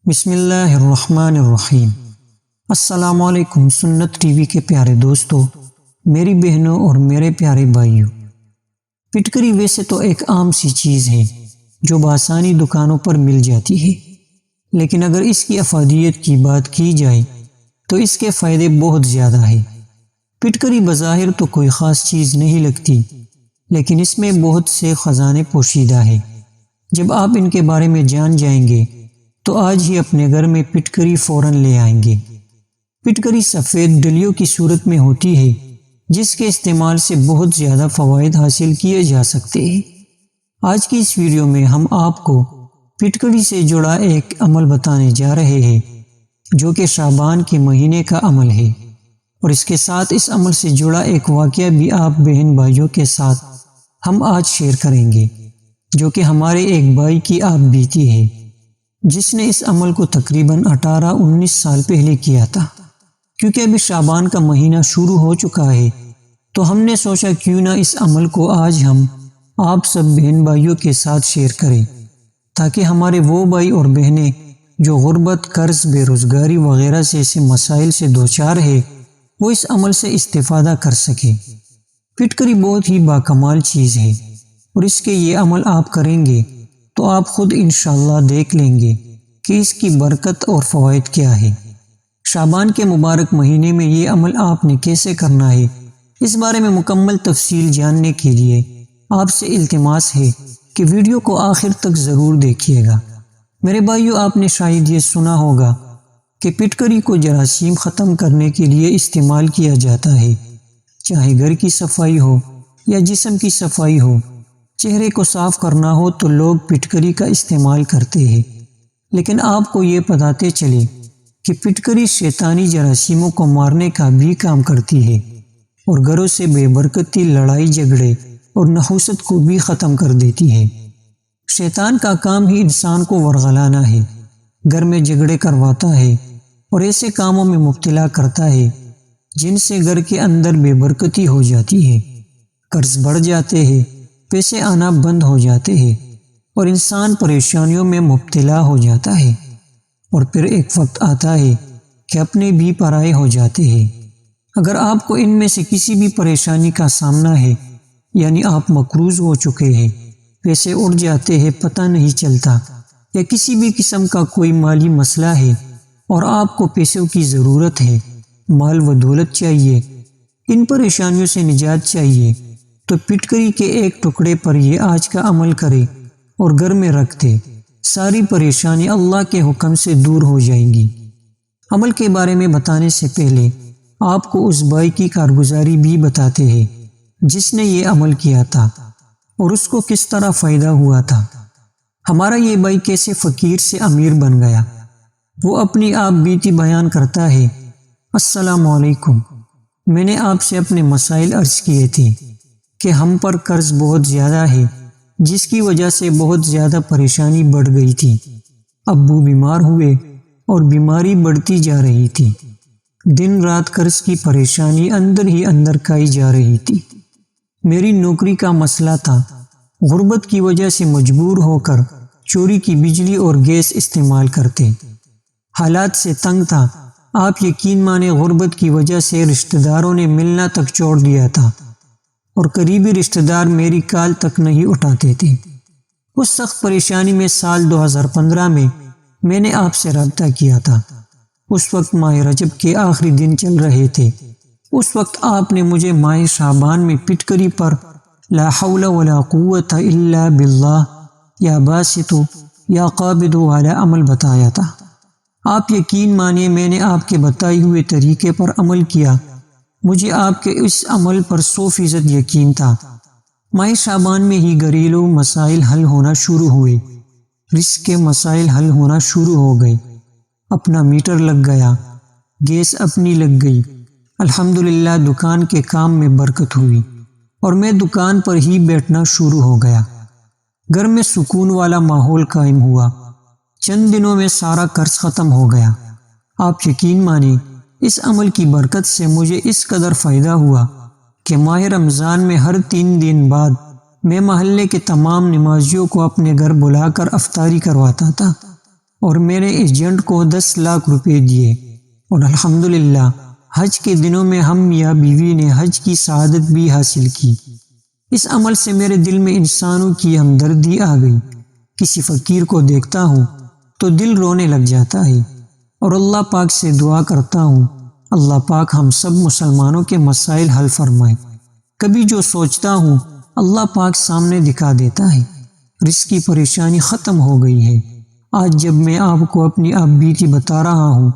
بسم اللہ الرحمن الرحیم۔ السلام علیکم سنت ٹی وی کے پیارے دوستو، میری بہنوں اور میرے پیارے بھائیوں۔ پٹکری ویسے تو ایک عام سی چیز ہے جو بآسانی دکانوں پر مل جاتی ہے، لیکن اگر اس کی افادیت کی بات کی جائے تو اس کے فائدے بہت زیادہ ہیں۔ پٹکری بظاہر تو کوئی خاص چیز نہیں لگتی، لیکن اس میں بہت سے خزانے پوشیدہ ہیں۔ جب آپ ان کے بارے میں جان جائیں گے تو آج ہی اپنے گھر میں پٹکری فوراً لے آئیں گے۔ پٹکری سفید ڈلیوں کی صورت میں ہوتی ہے، جس کے استعمال سے بہت زیادہ فوائد حاصل کیے جا سکتے ہیں۔ آج کی اس ویڈیو میں ہم آپ کو پٹکری سے جڑا ایک عمل بتانے جا رہے ہیں، جو کہ شعبان کے مہینے کا عمل ہے، اور اس کے ساتھ اس عمل سے جڑا ایک واقعہ بھی آپ بہن بھائیوں کے ساتھ ہم آج شیئر کریں گے، جو کہ ہمارے ایک بھائی کی آپ بیتی ہے، جس نے اس عمل کو تقریباً 18-19 سال پہلے کیا تھا۔ کیونکہ ابھی شعبان کا مہینہ شروع ہو چکا ہے تو ہم نے سوچا کیوں نہ اس عمل کو آج ہم آپ سب بہن بھائیوں کے ساتھ شیئر کریں، تاکہ ہمارے وہ بھائی اور بہنیں جو غربت، قرض، بے روزگاری وغیرہ سے ایسے مسائل سے دوچار ہے، وہ اس عمل سے استفادہ کر سکیں۔ پٹکری بہت ہی باکمال چیز ہے، اور اس کے یہ عمل آپ کریں گے تو آپ خود انشاءاللہ دیکھ لیں گے کہ اس کی برکت اور فوائد کیا ہے۔ شعبان کے مبارک مہینے میں یہ عمل آپ نے کیسے کرنا ہے، اس بارے میں مکمل تفصیل جاننے کے لیے آپ سے التماس ہے کہ ویڈیو کو آخر تک ضرور دیکھیے گا۔ میرے بھائیو، آپ نے شاید یہ سنا ہوگا کہ پٹکری کو جراثیم ختم کرنے کے لیے استعمال کیا جاتا ہے، چاہے گھر کی صفائی ہو یا جسم کی صفائی ہو۔ چہرے کو صاف کرنا ہو تو لوگ پٹکری کا استعمال کرتے ہیں، لیکن آپ کو یہ بتاتے چلے کہ پٹکری شیطانی جراثیموں کو مارنے کا بھی کام کرتی ہے، اور گھروں سے بے برکتی، لڑائی جھگڑے اور نحوست کو بھی ختم کر دیتی ہے۔ شیطان کا کام ہی انسان کو ورغلانا ہے، گھر میں جھگڑے کرواتا ہے اور ایسے کاموں میں مبتلا کرتا ہے جن سے گھر کے اندر بے برکتی ہو جاتی ہے، قرض بڑھ جاتے ہیں، پیسے آنا بند ہو جاتے ہیں، اور انسان پریشانیوں میں مبتلا ہو جاتا ہے، اور پھر ایک وقت آتا ہے کہ اپنے بھی پرائے ہو جاتے ہیں۔ اگر آپ کو ان میں سے کسی بھی پریشانی کا سامنا ہے، یعنی آپ مقروض ہو چکے ہیں، پیسے اڑ جاتے ہیں پتہ نہیں چلتا، یا کسی بھی قسم کا کوئی مالی مسئلہ ہے اور آپ کو پیسوں کی ضرورت ہے، مال و دولت چاہیے، ان پریشانیوں سے نجات چاہیے، تو پٹکری کے ایک ٹکڑے پر یہ آج کا عمل کرے اور گھر میں رکھ دے، ساری پریشانی اللہ کے حکم سے دور ہو جائیں گی۔ عمل کے بارے میں بتانے سے پہلے آپ کو اس بھائی کی کارگزاری بھی بتاتے ہیں جس نے یہ عمل کیا تھا اور اس کو کس طرح فائدہ ہوا تھا۔ ہمارا یہ بھائی کیسے فقیر سے امیر بن گیا، وہ اپنی آپ بیتی بیان کرتا ہے۔ السلام علیکم، میں نے آپ سے اپنے مسائل عرض کیے تھے کہ ہم پر قرض بہت زیادہ ہے، جس کی وجہ سے بہت زیادہ پریشانی بڑھ گئی تھی۔ ابو بیمار ہوئے اور بیماری بڑھتی جا رہی تھی، دن رات قرض کی پریشانی اندر ہی اندر کھائی جا رہی تھی۔ میری نوکری کا مسئلہ تھا، غربت کی وجہ سے مجبور ہو کر چوری کی بجلی اور گیس استعمال کرتے، حالات سے تنگ تھا۔ آپ یقین مانیں، غربت کی وجہ سے رشتہ داروں نے ملنا تک چھوڑ دیا تھا، اور قریبی رشتہ دار میری کال تک نہیں اٹھاتے تھے۔ اس سخت پریشانی میں سال 2015 میں نے آپ سے رابطہ کیا تھا۔ اس وقت ماہ رجب کے آخری دن چل رہے تھے۔ اس وقت آپ نے مجھے ماہ شعبان میں پٹکری پر لا حول ولا قوت الا باللہ یا باسط یا قابض والا عمل بتایا تھا۔ آپ یقین مانیے، میں نے آپ کے بتائے ہوئے طریقے پر عمل کیا۔ مجھے آپ کے اس عمل پر 100% یقین تھا۔ ماہ شعبان میں ہی گھریلو مسائل حل ہونا شروع ہوئے، رزق کے مسائل حل ہونا شروع ہو گئے، اپنا میٹر لگ گیا، گیس اپنی لگ گئی، الحمدللہ دکان کے کام میں برکت ہوئی، اور میں دکان پر ہی بیٹھنا شروع ہو گیا۔ گھر میں سکون والا ماحول قائم ہوا، چند دنوں میں سارا قرض ختم ہو گیا۔ آپ یقین مانیں، اس عمل کی برکت سے مجھے اس قدر فائدہ ہوا کہ ماہ رمضان میں ہر 3 دن بعد میں محلے کے تمام نمازیوں کو اپنے گھر بلا کر افطاری کرواتا تھا، اور میرے ایجنٹ کو 10 لاکھ روپے دیے، اور الحمدللہ حج کے دنوں میں ہم میاں بیوی نے حج کی سعادت بھی حاصل کی۔ اس عمل سے میرے دل میں انسانوں کی ہمدردی آ گئی۔ کسی فقیر کو دیکھتا ہوں تو دل رونے لگ جاتا ہے، اور اللہ پاک سے دعا کرتا ہوں اللہ پاک ہم سب مسلمانوں کے مسائل حل فرمائے۔ کبھی جو سوچتا ہوں اللہ پاک سامنے دکھا دیتا ہے۔ رزق کی پریشانی ختم ہو گئی ہے۔ آج جب میں آپ کو اپنی آپ بیتی بتا رہا ہوں،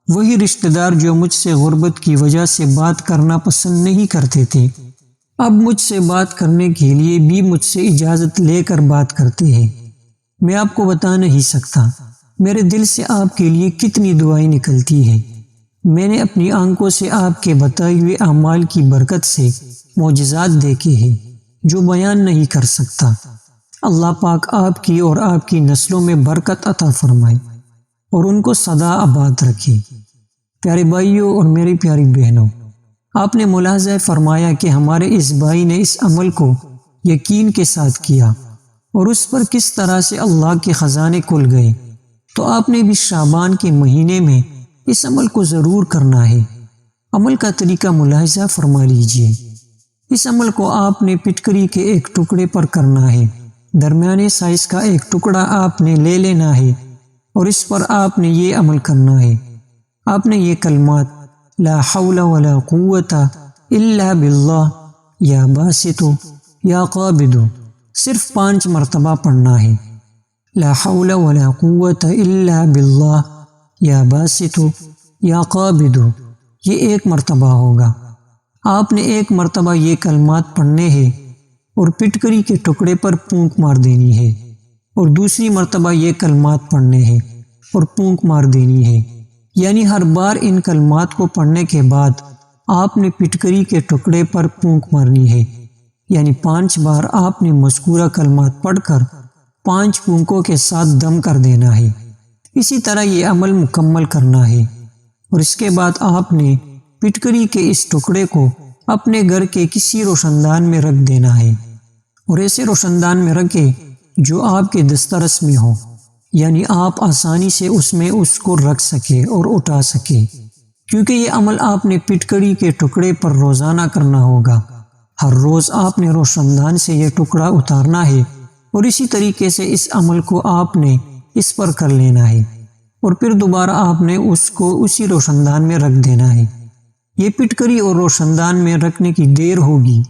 وہی رشتہ دار جو مجھ سے غربت کی وجہ سے بات کرنا پسند نہیں کرتے تھے، اب مجھ سے بات کرنے کے لیے بھی مجھ سے اجازت لے کر بات کرتے ہیں۔ میں آپ کو بتا نہیں سکتا میرے دل سے آپ کے لیے کتنی دعائیں نکلتی ہیں۔ میں نے اپنی آنکھوں سے آپ کے بتائے ہوئے اعمال کی برکت سے معجزات دیکھے ہیں جو بیان نہیں کر سکتا۔ اللہ پاک آپ کی اور آپ کی نسلوں میں برکت عطا فرمائے اور ان کو سدا آباد رکھے۔ پیارے بھائیوں اور میری پیاری بہنوں، آپ نے ملاحظہ فرمایا کہ ہمارے اس بھائی نے اس عمل کو یقین کے ساتھ کیا اور اس پر کس طرح سے اللہ کے خزانے کھل گئے۔ تو آپ نے بھی شعبان کے مہینے میں اس عمل کو ضرور کرنا ہے۔ عمل کا طریقہ ملاحظہ فرما لیجئے۔ اس عمل کو آپ نے پٹکری کے ایک ٹکڑے پر کرنا ہے۔ درمیانے سائز کا ایک ٹکڑا آپ نے لے لینا ہے اور اس پر آپ نے یہ عمل کرنا ہے۔ آپ نے یہ کلمات لا حول ولا قوت الا باللہ یا باسط یا قابض صرف 5 مرتبہ پڑھنا ہے۔ لا حول ولا قوت الا باللہ یا باسط یا قابض، یہ 1 مرتبہ ہوگا۔ آپ نے 1 مرتبہ یہ کلمات پڑھنے ہیں اور پٹکری کے ٹکڑے پر پھونک مار دینی ہے، اور دوسری مرتبہ یہ کلمات پڑھنے ہیں اور پھونک مار دینی ہے۔ یعنی ہر بار ان کلمات کو پڑھنے کے بعد آپ نے پٹکری کے ٹکڑے پر پھونک مارنی ہے، یعنی 5 بار آپ نے مذکورہ کلمات پڑھ کر 5 پھونکوں کے ساتھ دم کر دینا ہے۔ اسی طرح یہ عمل مکمل کرنا ہے، اور اس کے بعد آپ نے پٹکری کے اس ٹکڑے کو اپنے گھر کے کسی روشن دان میں رکھ دینا ہے، اور ایسے روشن دان میں رکھے جو آپ کے دسترس میں ہو، یعنی آپ آسانی سے اس میں اس کو رکھ سکے اور اٹھا سکے، کیونکہ یہ عمل آپ نے پٹکری کے ٹکڑے پر روزانہ کرنا ہوگا۔ ہر روز آپ نے روشن دان سے یہ ٹکڑا اتارنا ہے، اور اسی طریقے سے اس عمل کو آپ نے اس پر کر لینا ہے، اور پھر دوبارہ آپ نے اس کو اسی روشن دان میں رکھ دینا ہے۔ یہ پٹکری اور روشن دان میں رکھنے کی دیر ہوگی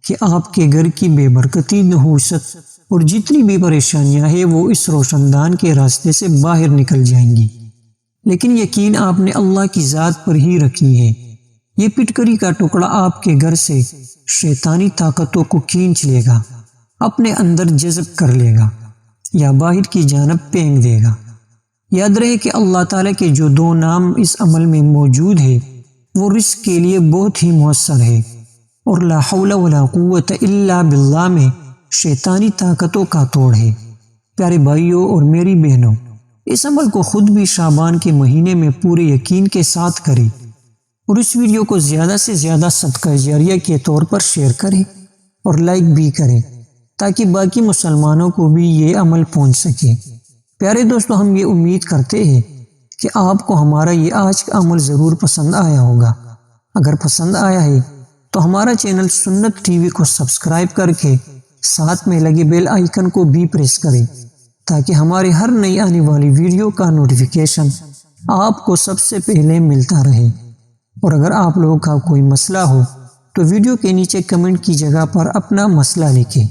کہ آپ کے گھر کی بے برکتی، نحوست اور جتنی بھی پریشانیاں ہیں وہ اس روشن دان کے راستے سے باہر نکل جائیں گی۔ لیکن یقین آپ نے اللہ کی ذات پر ہی رکھی ہے۔ یہ پٹکری کا ٹکڑا آپ کے گھر سے شیطانی طاقتوں کو کھینچ لے گا، اپنے اندر جذب کر لے گا یا باہر کی جانب پھینک دے گا۔ یاد رہے کہ اللہ تعالیٰ کے جو 2 نام اس عمل میں موجود ہے وہ رزق کے لیے بہت ہی مؤثر ہے، اور لا حول ولا قوت الا باللہ میں شیطانی طاقتوں کا توڑ ہے۔ پیارے بھائیوں اور میری بہنوں، اس عمل کو خود بھی شعبان کے مہینے میں پورے یقین کے ساتھ کریں، اور اس ویڈیو کو زیادہ سے زیادہ صدقہ جاریہ کے طور پر شیئر کریں اور لائک بھی کریں تاکہ باقی مسلمانوں کو بھی یہ عمل پہنچ سکے۔ پیارے دوستو، ہم یہ امید کرتے ہیں کہ آپ کو ہمارا یہ آج کا عمل ضرور پسند آیا ہوگا۔ اگر پسند آیا ہے تو ہمارا چینل سنت ٹی وی کو سبسکرائب کر کے ساتھ میں لگے بیل آئیکن کو بھی پریس کریں تاکہ ہمارے ہر نئی آنے والی ویڈیو کا نوٹیفیکیشن آپ کو سب سے پہلے ملتا رہے۔ اور اگر آپ لوگوں کا کوئی مسئلہ ہو تو ویڈیو کے نیچے کمنٹ کی جگہ پر اپنا مسئلہ لکھیں۔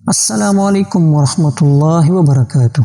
السلام علیکم ورحمۃ اللہ وبرکاتہ۔